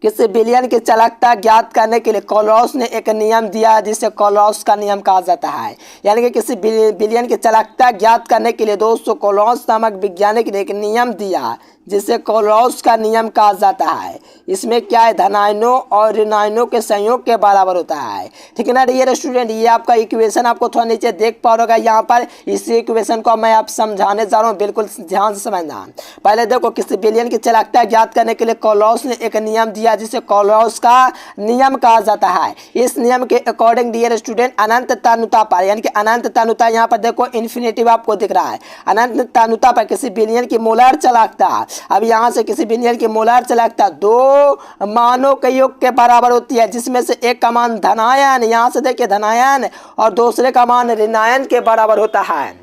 किसी बिलियन की चालकता ज्ञात करने के लिए कोलोस ने एक नियम दिया जिसे कोलोस का नियम कहा जाता है। यानी कि किसी बिलियन की चालकता ज्ञात करने के लिए दोस्तों कोलोस नामक वैज्ञानिक ने एक नियम दिया जिसे कोलोस का नियम कहा जाता है। इसमें क्या है, धनायनों और ऋणायनों के संयोग के बराबर होता है। ठीक है ना डियर स्टूडेंट, ये आपका इक्वेशन आपको थोड़ा नीचे देख पा रहा होगा यहाँ पर। इसी इक्वेशन को मैं आप समझाने जा रहा हूँ, बिल्कुल ध्यान से समझना। पहले देखो, किसी बिलियन की चालकता ज्ञात करने के लिए कोलोस ने एक नियम दिया जिसे कोलोस का नियम कहा जाता है। इस नियम के अकॉर्डिंग डियर स्टूडेंट अनंत तनुता पर, यानी कि अनंत तनुता यहाँ पर देखो इन्फिनिटिव आपको दिख रहा है, अनंत तनुता पर किसी बिलियन की मोलर चालकता, अब यहाँ से किसी बिलियन की मोलर चालकता 2 मानों के योग के बराबर होती है, जिसमें से एक का मान धनायन, यहाँ से देखिए धनायन, और दूसरे का मान ऋणायन के बराबर होता है।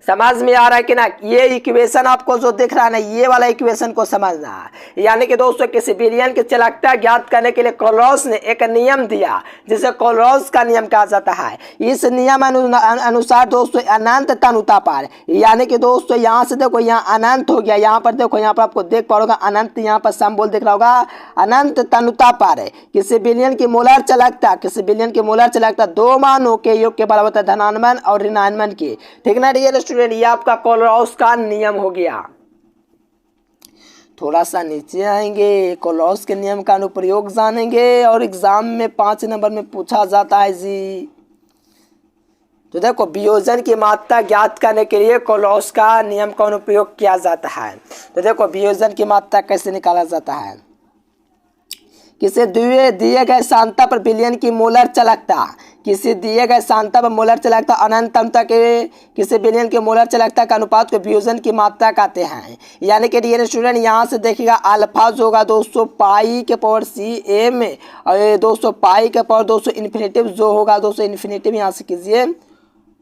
समझ में आ रहा है कि ना। ये इक्वेशन आपको जो दिख रहा है ना, ये वाला इक्वेशन को समझना है। यानी कि दोस्तों किसी बिलियन की चालकता ज्ञात करने के लिए कोलोस ने एक नियम दिया जिसे कोलोस का नियम कहा जाता है। इस नियम अनुसार दोस्तों अनंत तनुता पर, यानी कि दोस्तों यहाँ से देखो यहाँ अनंत हो गया, यहाँ पर देखो यहाँ पर आपको देख पा होगा अनंत, यहाँ पर सिंबल दिख रहा होगा। अनंत तनुता पर किसी बिलियन की मोलर चालकता, किसी बिलियन की मोलर चालकता 2 मानों के योग के बराबर होता है, धनायन और ऋणायन की। ठीक ना डियर स्टूडेंट, ये आपका कोलोस का नियम हो गया। थोड़ा सा नीचे आएंगे, कोलोस के नियम का अनुप्रयोग जानेंगे और एग्जाम में 5 नंबर में पूछा जाता है जी। तो देखो वियोजन की मात्रा ज्ञात करने के लिए कोलोस का नियम का अनुप्रयोग किया जाता है। तो देखो वियोजन की मात्रा कैसे निकाला जाता है, किसी दिए गए सांद्रता पर बिलियन की मोलर चालकता, किसी दिए गए सांद्रता पर मोलर चालकता अनंत तनुता के किसी बिलियन के मोलर चालकता का अनुपात को वियोजन की मात्रा कहते हैं। यानी कि डियर स्टूडेंट यहाँ से देखिएगा अल्फा जो होगा दोस्तों पाई के पावर सी एम, और दोस्तों पाई के पावर दोस्तों इन्फिनेटिव जो होगा दोस्तों इन्फिनेटिव यहाँ से कीजिए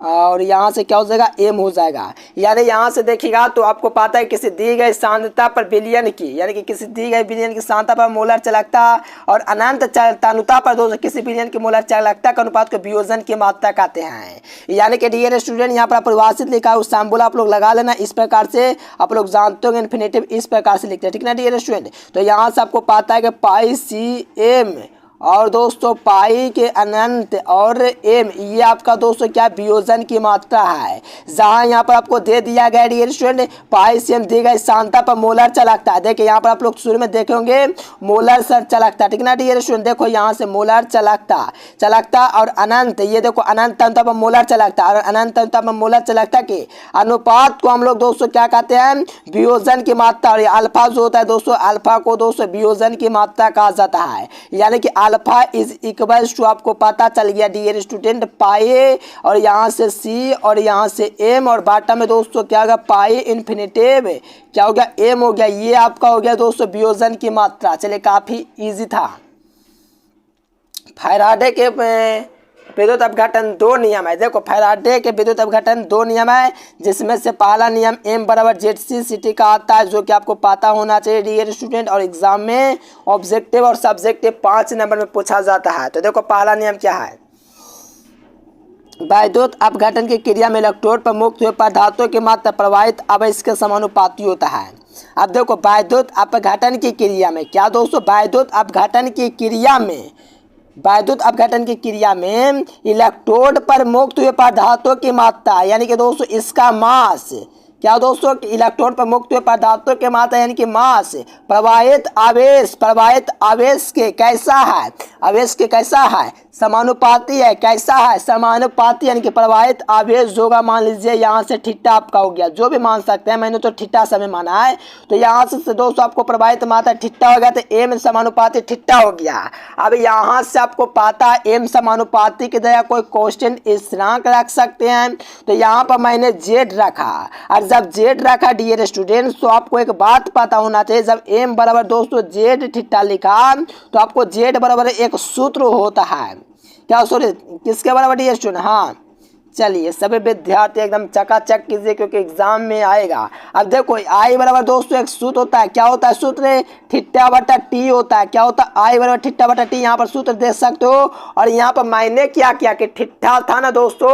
और यहाँ से क्या हो जाएगा एम हो जाएगा। यानी यहाँ से देखिएगा तो आपको पता है किसी दी गई सांद्रता पर बिलियन की, यानी कि किसी दी गई बिलियन की सांद्रता पर मोलर चालकता और अनंत तनुता पर दोस्तों किसी बिलियन की मोलर चालकता के अनुपात को वियोजन की मात्रा कहते हैं। यानी कि डियर स्टूडेंट यहाँ पर परिभाषित लिखा है, उस सिंबल आप लोग लगा लेना। इस प्रकार से आप लोग जानते हो इन्फिनेटिव इस प्रकार से लिखते हैं। ठीक ना डियर स्टूडेंट, तो यहाँ से आपको पता है कि पाई सी एम और दोस्तों पाई के अनंत और एम, ये आपका दोस्तों क्या वियोजन की मात्रा है। जहां यहाँ पर आपको दे दिया गया डियर स्टूडेंट पाई से एम दी गई सांद्रता पर मोलर चालकता है। देखिए यहाँ पर आप लोग शुरू में देखेंगे मोलर चालकता। ठीक ना डियर स्टूडेंट, देखो यहाँ से मोलर चालकता और अनंत, ये देखो अनंत तनुता पर मोलर चालकता और अनंत तनुता पर मोलर चालकता के अनुपात को हम लोग दोस्तों क्या कहते हैं, वियोजन की मात्रा। और अल्फा जो होता है दोस्तों, अल्फा को दोस्तों वियोजन की मात्रा कहा जाता है। यानी कि अल्फा इज इक्वल्स टू आपको पता चल गया डियर स्टूडेंट पाई और यहाँ से सी और यहाँ से एम और बाटा में दोस्तों क्या होगा पाई इन्फिनेटिव क्या हो गया एम हो गया। ये आपका हो गया दोस्तों वियोजन की मात्रा। चलिए काफी इजी था। फैराडे के विद्युत अपघटन 2 नियम है। देखो फैराडे के विद्युत अपघटन 2 नियम है, जिसमें से पहला नियम m बराबर ZC का आता है, जो कि आपको पता होना चाहिए डियर स्टूडेंट, और एग्जाम में ऑब्जेक्टिव और सब्जेक्टिव 5 नंबर में पूछा जाता है। तो देखो पहला नियम क्या है, विद्युत अपघटन की क्रिया में इलेक्ट्रोड पर मुक्त हुए पदार्थों की मात्रा प्रवाहित आवेश के समानुपाती होता है। अब देखो विद्युत अपघटन की क्रिया में क्या दोस्तों, विद्युत अपघटन की क्रिया में इलेक्ट्रोड पर मुक्त हुए पदार्थों की मात्रा, यानी कि दोस्तों इसका मास क्या दोस्तों, इलेक्ट्रोड पर मुक्त हुए पदार्थों के मात्रा यानी कि मास प्रवाहित आवेश के कैसा है, आवेश के कैसा है, समानुपाती है। कैसा है, समानुपाती, यानी कि प्रवाहित आवेश होगा। मान लीजिए यहाँ से थीटा आपका हो गया, जो भी मान सकते हैं, मैंने तो थीटा समय माना है। तो यहाँ से दोस्तों आपको प्रवाहित मात्रा थीटा हो गया, तो एम समानुपाती थीटा हो गया। अब यहाँ से आपको पता है एम समानुपाती की जगह कोई कांस्टेंट स्थिरांक रख सकते हैं। तो यहाँ पर मैंने जेड रखा, और जब जेड रखा डियर स्टूडेंट्स, तो आपको एक बात पता होना चाहिए, जब एम बराबर दोस्तों जेड थीटा लिखा, तो आपको जेड बराबर एक सूत्र होता है। क्या सूत्र, किसके बराबर डियर स्टूडेंट? हाँ, चलिए सभी विद्यार्थी एकदम चकाचक कीजिए, क्योंकि एग्जाम में आएगा। अब देखो आई बराबर दोस्तों एक सूत्र होता है। क्या होता है सूत्र? थीटा बटा टी होता है। क्या होता है? आई बराबर थीटा बटा टी। यहाँ पर सूत्र देख सकते हो। और यहाँ पर मैंने क्या किया कि थीटा था ना दोस्तों,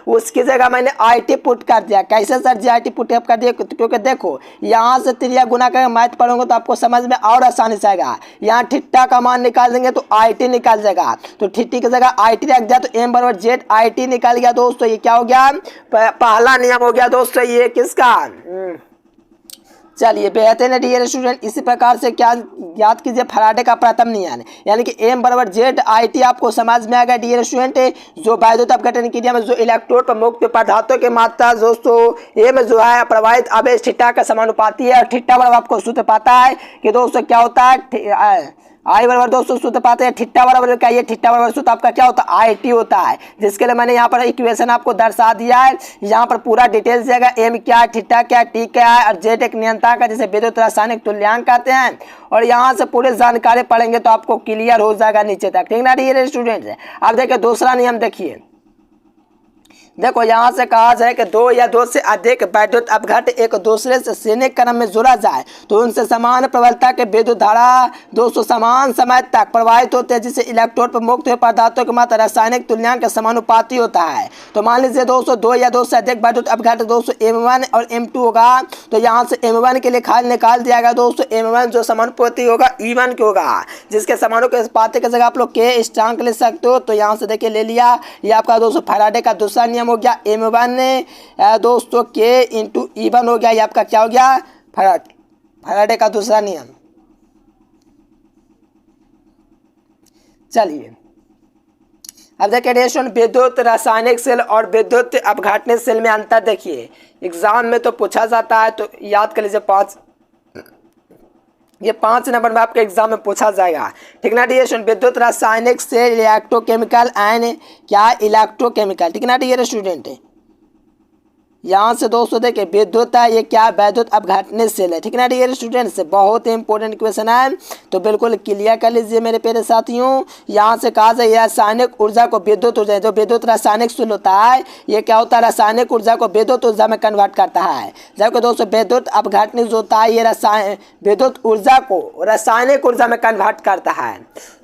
उसकी जगह मैंने आई टी पुट कर दिया। कैसे sir ji I T put कर दिया? क्योंकि देखो यहाँ से त्रिया गुना करके मैथ पढ़ोगे तो आपको समझ में और आसानी से आएगा। यहाँ थीटा का मान निकाल देंगे तो आई टी निकाल जाएगा, तो थीटा की जगह आई टी रख दिया, तो एम बराबर जेड आई टी निकाल गया दोस्तों। ये क्या हो गया? पहला नियम हो गया दोस्तों, ये किसका? चलिए बेहतर है डियर स्टूडेंट। इसी प्रकार से क्या याद कीजिए, फैराडे का प्रथम नियम, यानी कि एम बराबर जेड आई टी आपको समझ में आ गया डियर स्टूडेंट। जो वैद्युत अपघटन क्रिया में जो इलेक्ट्रोड पर मुक्त पदार्थों की मात्रा दोस्तों एम जो है प्रवाहित आवेश थीटा का समानुपाती है। और थीटा बराबर आपको सूत्र पता है कि दोस्तों क्या होता है, आई बराबर दोस्तों सूत्र पाते हैं थीटा बराबर क्या? ये थीटा बराबर सूत्र आपका क्या होता है? आई टी होता है, जिसके लिए मैंने यहाँ पर इक्वेशन आपको दर्शा दिया है। यहाँ पर पूरा डिटेल्स दिया, एम क्या है, थीटा क्या है, टी क्या है, और जेड एक नियंत्रक है जिसे विद्युत रासायनिक तुल्यांक कहते हैं। और यहाँ से पूरे जानकारी पढ़ेंगे तो आपको क्लियर हो जाएगा नीचे तक, ठीक ना डियर स्टूडेंट्स? अब देखिए दूसरा नियम देखिए, देखो यहाँ से कहा जाए कि दो या दो से अधिक वैद्युत अपघट एक दूसरे से श्रेणी क्रम में जुड़ा जाए तो उनसे समान प्रबलता के विद्युत धारा दोस्तों समान समय तक प्रवाहित होते हैं, जिससे इलेक्ट्रोड पर मुक्त हुए पदार्थों की मात्रा रासायनिक तुल्यांक के समानुपाती होता है। तो मान लीजिए दोस्तों दो या दो से अधिक वैद्युत अपघट दोस्तों M1 और M2 होगा। तो यहाँ से M1 के लिए निकाल दिया गया दोस्तों, M1 जो समानुपाती होगा E1 के होगा, जिसके समानुपाती की जगह आप लोग के स्थिरांक ले सकते हो। तो यहाँ से देखिए ले लिया, ये आपका दोस्तों फैराडे का दूसरा नियम हो गया। M1 दोस्तों के इंटू E1 हो गया, ये आपका क्या हो गया? फैराडे का दूसरा नियम। चलिए अब देखिए रेशन विद्युत रासायनिक सेल और विद्युत अपघटन सेल में अंतर देखिए, एग्जाम में तो पूछा जाता है, तो याद कर लीजिए ये 5 नंबर में आपके एग्जाम में पूछा जाएगा, ठीक ना डियर स्टूडेंट? विद्युत रासायनिक सेल इलेक्ट्रोकेमिकल एंड क्या इलेक्ट्रोकेमिकल, ठीक ना डियर स्टूडेंट? यहाँ से दोस्तों देखिए विद्युत है, ये क्या वैद्युत अपघटन सेल है, ठीक ना डियर स्टूडेंट्स? बहुत ही इंपॉर्टेंट क्वेश्चन है, तो बिल्कुल क्लियर कर लीजिए मेरे प्यारे साथियों। यहाँ से कहा जाए रासायनिक ऊर्जा को विद्युत ऊर्जा, जो विद्युत रासायनिक सेल होता है ये क्या होता है? रासायनिक ऊर्जा को विद्युत ऊर्जा में कन्वर्ट करता है। जबकि दोस्तों विद्युत अपघटन जो होता है ये विद्युत ऊर्जा को रासायनिक ऊर्जा में कन्वर्ट करता है।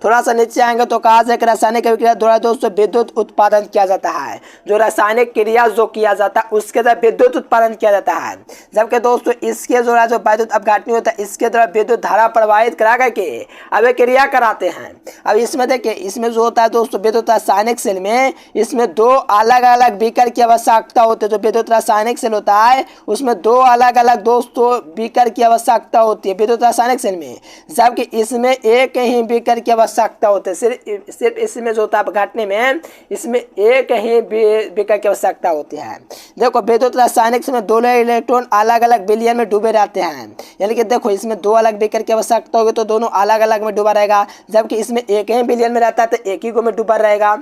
थोड़ा सा नीचे आएंगे तो कहा जाए कि रासायनिक क्रिया द्वारा दोस्तों विद्युत उत्पादन किया जाता है। जो रासायनिक क्रिया जो किया जाता है उसके द्वारा विद्युत उत्पादन किया जाता है। जबकि दोस्तों इसके द्वारा जो वैद्युत अपघटन होता है इसके द्वारा विद्युत धारा प्रवाहित करा करके अब क्रिया कराते हैं। अब इसमें देखिए, इसमें जो होता है दोस्तों विद्युत रासायनिक सेल में, इसमें दो अलग अलग बीकर की आवश्यकता होती है। जो विद्युत रासायनिक सेल होता है उसमें दो अलग अलग दोस्तों बीकर की आवश्यकता होती है विद्युत रासायनिक सेल में, जबकि इसमें एक ही बीकर की आवश्यकता होती है। सिर्फ इसमें जो होता है अपघटन में इसमें एक ही बीकर की आवश्यकता होती है। देखो विद्युत रासायनिक में दोनों इलेक्ट्रॉन अलग अलग विलयन में डूबे रहते हैं, यानी कि देखो इसमें दो अलग बीकर की आवश्यकता होगी तो दोनों अलग अलग में डूबा रहेगा, जबकि इसमें एक ही विलयन में रहता है तो एक ही को में डूबा रहेगा।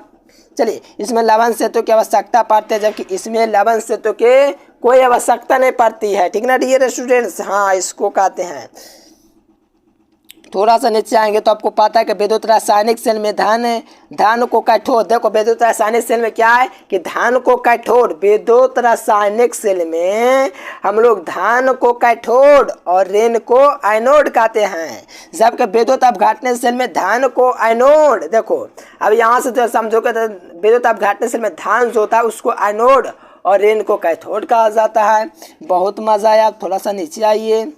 चलिए इसमें लवण सेतु की आवश्यकता पड़ती है, जबकि इसमें लवण सेतु की कोई आवश्यकता नहीं पड़ती है, ठीक ना डियर स्टूडेंट्स? हाँ, इसको कहते हैं। थोड़ा सा नीचे आएंगे तो आपको पता है कि विद्युत रासायनिक सेल में धान को कैथोड, देखो विद्युत रासायनिक सेल में क्या है कि धान को कैथोड, विद्युत रासायनिक सेल में हम लोग धान को कैथोड और रेन को एनोड कहते हैं। जबकि विद्युत अपघटन सेल में धान को एनोड, देखो अब यहाँ से जो समझो कि विद्युत अपघटन सेल में धान जो होता है उसको एनोड और रेन को कैथोड कहा जाता है। बहुत मजा आया। थोड़ा सा नीचे आइए।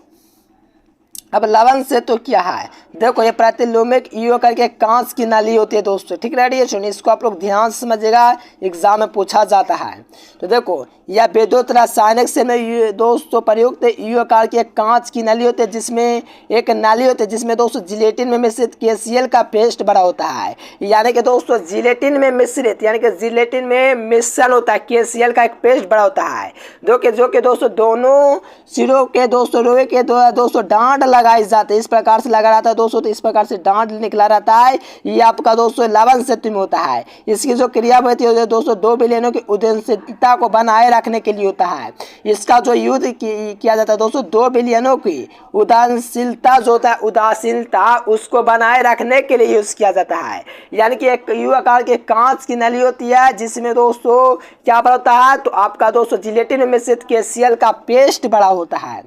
अब लवण से तो क्या है, देखो ये प्रतिलोमिक ईओ करके कांच की नली होती है दोस्तों, ठीक है। सुनिए, इसको आप लोग ध्यान से समझिएगा, एग्जाम में पूछा जाता है। तो देखो यह विद्युत रासायनिक से में दोस्तों प्रयुक्त ईओ आकार की एक कांच की नली होती है, जिसमें एक नली होती है जिसमें दोस्तों जिलेटिन में मिश्रित KCl का पेस्ट भरा होता है। यानी कि दोस्तों जिलेटिन में मिश्रित, यानी कि जिलेटिन में मिश्रण होता है, KCl का एक पेस्ट भरा होता है, जो कि दोस्तों दोनों सिरों के दोस्तों लोहे के दोस्तों डांट लगाई जाती है। इस प्रकार से लगा रहता है दोस्तों, तो इस प्रकार से डांट निकला रहता है। ये आपका दोस्तों लवण सत्व में होता है। इसकी जो क्रिया होती है दोस्तों दो विलयनों की उदासीनता को बनाए रखने के लिए होता है। इसका जो युद्ध किया जाता है दोस्तों, दो विलयनों की उदासीनता जो होता है, उदासीनता उसको बनाए रखने के लिए यूज किया जाता है। यानी कि एक यू आकार के कांच की नली होती है, जिसमें दोस्तों क्या बड़ा होता है, तो आपका दोस्तों जिलेटिन में मिश्रित KCl का पेस्ट बड़ा होता है।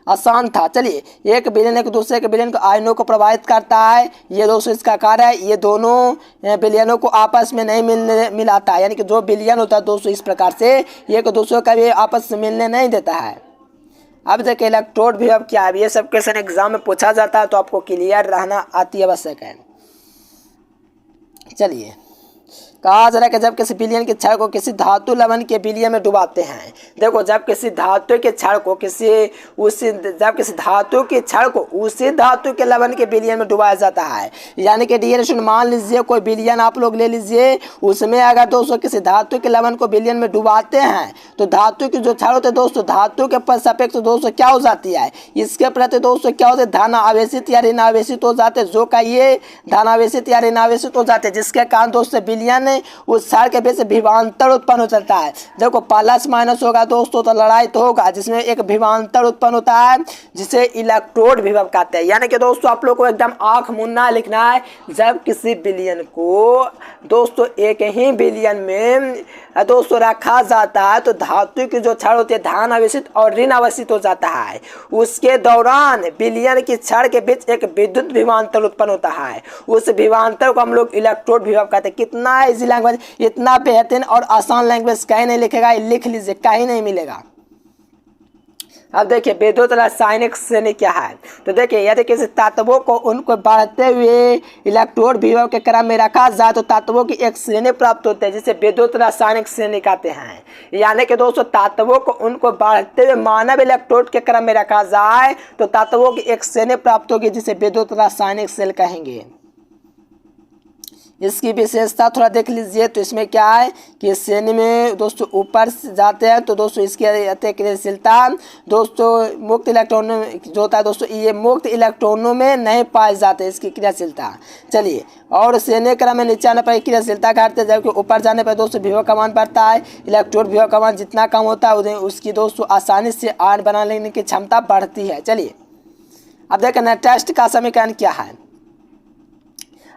आसान था। चलिए, एक विलयन एक दूसरे के विलयन को आयनों को प्रभावित करता है, ये दोस्तों इसका कार्य है। ये दोनों विलयनों को आपस में नहीं मिलाता है, यानी कि जो विलयन होता है दोस्तों इस प्रकार से एक दूसरे का भी आपस में मिलने नहीं देता है। अब देखिए इलेक्ट्रोड भी अब क्या है, ये सब क्वेश्चन एग्जाम में पूछा जाता है, तो आपको क्लियर रहना अति आवश्यक है। चलिए, कहा जा रहा है कि जब किसी विलयन के क्षण को किसी धातु लवण के विलयन में डुबाते हैं। देखो, जब किसी धातु के क्षण को जब किसी धातु के क्षण को उसी धातु के लवण के विलयन में डुबाया जाता है। यानी कि डियर स्टूडेंट, मान लीजिए कोई विलयन आप लोग ले लीजिए, उसमें अगर दोस्तों किसी धातु के लवण को विलयन में डुबाते हैं, तो धातु की जो क्षण होते हैं दोस्तों, धातु के पर सापेक्ष दोस्तों क्या हो जाती है, इसके प्रति दोस्तों क्या होते हैं, धन आवेशित या ऋण आवेशित हो जाते हैं। जो का ये धन आवेशित या ऋण आवेशित हो जाते हैं, जिसके कारण दोस्तों विलयन उस क्षण के बीच विभवांतर उत्पन्न हो जाता है। देखो प्लस माइनस होगा दोस्तों तो लड़ाई तो होगा, जिसमें एक विभवांतर उत्पन्न होता है, जिसे इलेक्ट्रोड विभव कहते हैं। यानी कि दोस्तों आप लोग को एकदम आंख मुन्ना लिखना है। जब किसी विलयन को दोस्तों एक ही विलयन में दोस्तों रखा जाता है, तो धातु की जो क्षण होती है धन आवेशित और ऋण आवेशित हो जाता है। उसके दौरान विलयन की क्षण के बीच एक विद्युत विभवांतर उत्पन्न होता है। उस विभवांतर को हम लोग इलेक्ट्रोड विभव कहते हैं। कितना इजी लैंग्वेज, इतना बेहतरीन और आसान लैंग्वेज कहीं नहीं लिखेगा, लिख लीजिए, कहीं नहीं मिलेगा। अब देखिए विद्युत रासायनिक श्रेणी क्या है, तो देखिए यदि किसी तत्वों को उनको बढ़ते हुए इलेक्ट्रोड विभव के क्रम में रखा जाए, तो तत्वों की एक श्रेणी प्राप्त होती है, जिसे विद्युत रासायनिक श्रेणी कहते हैं। यानी कि दोस्तों तत्वों को उनको बढ़ते हुए मानव इलेक्ट्रोड के क्रम में रखा जाए, तो तत्वों की एक श्रेणी प्राप्त होगी, जिसे विद्युत रासायनिक श्रेणी कहेंगे। इसकी विशेषता थोड़ा देख लीजिए। तो इसमें क्या है कि इस श्रेणी में दोस्तों ऊपर जाते हैं, तो दोस्तों इसकी क्रियाशीलता दोस्तों मुक्त इलेक्ट्रॉनों में जो होता है दोस्तों, ये मुक्त इलेक्ट्रॉनों में नहीं पाए जाते इसकी क्रियाशीलता। चलिए, और श्रेणी क्रम में नीचे आने पर क्रियाशीलता घटती है, जबकि ऊपर जाने पर दोस्तों विभव का मान बढ़ता है। इलेक्ट्रोड विभव का मान जितना कम होता है उसकी दोस्तों आसानी से आयन बना लेने की क्षमता बढ़ती है। चलिए, अब देखें नेटलिस्ट का समीकरण क्या है।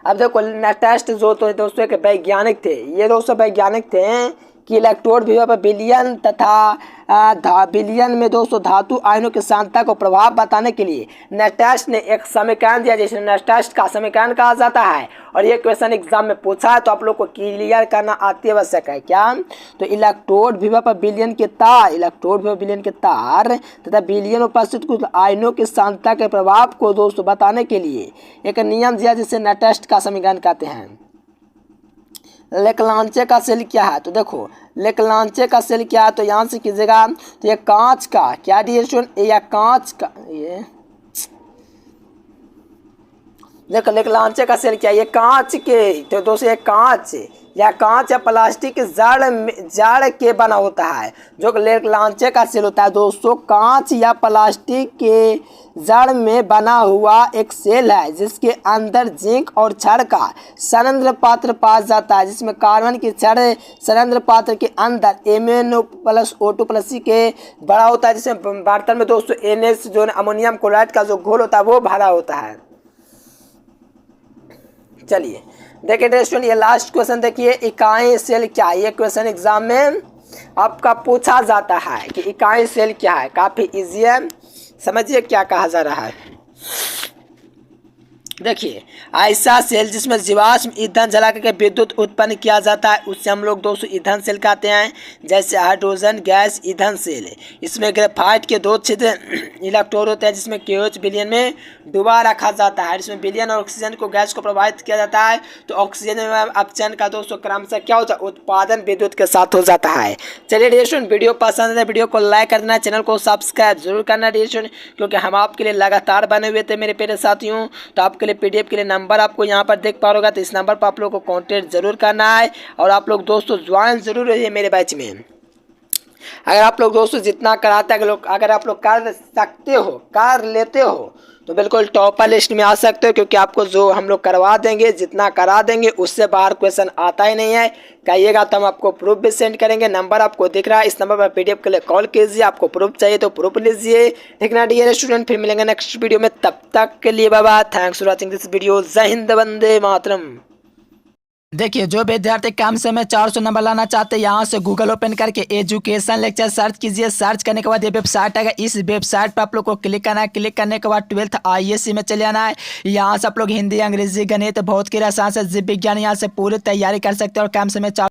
अब देखो नेटलिस्ट जो तो दोस्तों एक वैज्ञानिक थे, ये दोस्तों वैज्ञानिक थे कि इलेक्ट्रोड विभव पर विलयन तथा विलयन में दोस्तों धातु आयनों की सांद्रता को प्रभाव बताने के लिए नेटलिस्ट ने एक समीकरण दिया, जिसे नेटलिस्ट का समीकरण कहा जाता है। और ये क्वेश्चन एग्जाम में पूछा है, तो आप लोग को क्लियर करना अति आवश्यक है। क्या, तो इलेक्ट्रोड विभव पर विलयन के तार, इलेक्ट्रोड विभव विलयन के तार तथा विलयन उपस्थित कुछ आयनों की सांद्रता के प्रभाव को दोस्तों बताने के लिए एक नियम दिया, जिसे नेटलिस्ट का समीकरण कहते हैं। लेक्लांचे का सेल क्या है, तो देखो लेक्लांचे का सेल क्या है, तो यहाँ से कीजिएगा। तो ये कांच का क्या डियर स्टूडेंट, या कांच का, ये देखो लेक्लांचे का सेल क्या है, ये कांच के, तो दोस्तों ये कांच या प्लास्टिक के जड़ के बना होता है। जो लेक्लांचे का सेल होता है दोस्तों, कांच या प्लास्टिक के जड़ में बना हुआ एक सेल है, जिसके अंदर जिंक और क्षार का संयंत्र पात्र पाया जाता है, जिसमें कार्बन की क्षार संयंत्र पात्र के अंदर MnO+O2+ के बड़ा होता है, जिसमें बर्तन में दोस्तों NH जो अमोनियम क्लोराइड का जो घोल होता है वो भरा होता है। चलिए देखिए स्टूडेंट, ये लास्ट क्वेश्चन देखिए, इकाई सेल क्या है। ये क्वेश्चन एग्जाम में आपका पूछा जाता है कि इकाई सेल क्या है। काफी इजी है, समझिए क्या कहा जा रहा है। देखिए, ऐसा सेल जिसमें जीवाश्म ईंधन जला करके विद्युत उत्पन्न किया जाता है उससे हम लोग दोस्तों ईंधन सेल कहते हैं। जैसे हाइड्रोजन गैस ईंधन सेल है, इसमें ग्रेफाइट के 2 छिद्र इलेक्ट्रोड होते हैं जिसमें KOH विलयन में डुबा रखा जाता है। इसमें विलयन और ऑक्सीजन को गैस को प्रभावित किया जाता है तो ऑक्सीजन में अपचयन का दोस्तों क्रमशः क्या होता है, उत्पादन विद्युत के साथ हो जाता है। चलिए डियर स्टूडेंट, वीडियो पसंद है वीडियो को लाइक कर देना, चैनल को सब्सक्राइब जरूर करना डियर स्टूडेंट, क्योंकि हम आपके लिए लगातार बने हुए थे मेरे प्यारे साथियों। तो आपके लिए PDF के लिए नंबर आपको यहाँ पर देख पा रहोगा, तो इस नंबर पर आप लोग को कॉन्टेक्ट जरूर करना है और आप लोग दोस्तों ज्वाइन जरूर रहिए मेरे बैच में। अगर आप लोग दोस्तों जितना कराते हैं अगर आप लोग कर सकते हो, कर लेते हो तो बिल्कुल टॉपर लिस्ट में आ सकते हो, क्योंकि आपको जो हम लोग करवा देंगे, जितना करा देंगे उससे बाहर क्वेश्चन आता ही नहीं है। कहिएगा तो हम आपको प्रूफ भी सेंड करेंगे। नंबर आपको दिख रहा है, इस नंबर पर PDF के लिए कॉल कीजिए। आपको प्रूफ चाहिए तो प्रूफ लीजिए। ठीक ना डियर स्टूडेंट, फिर मिलेंगे नेक्स्ट वीडियो में, तब तक के लिए bye bye. Thanks for watching this video. जय हिंद, वंदे मातरम। देखिए, जो विद्यार्थी कम समय में 400 नंबर लाना चाहते हैं, यहाँ से गूगल ओपन करके एजुकेशन लेक्चर सर्च कीजिए। सर्च करने के बाद ये वेबसाइट आएगा, इस वेबसाइट पर आप लोग को क्लिक करना है। क्लिक करने के बाद 12th ISC में चले जाना है। यहाँ से आप लोग हिंदी, अंग्रेजी, गणित, भौतिकी, रसायन से जीव विज्ञान यहाँ से पूरी तैयारी कर सकते हैं और कम समय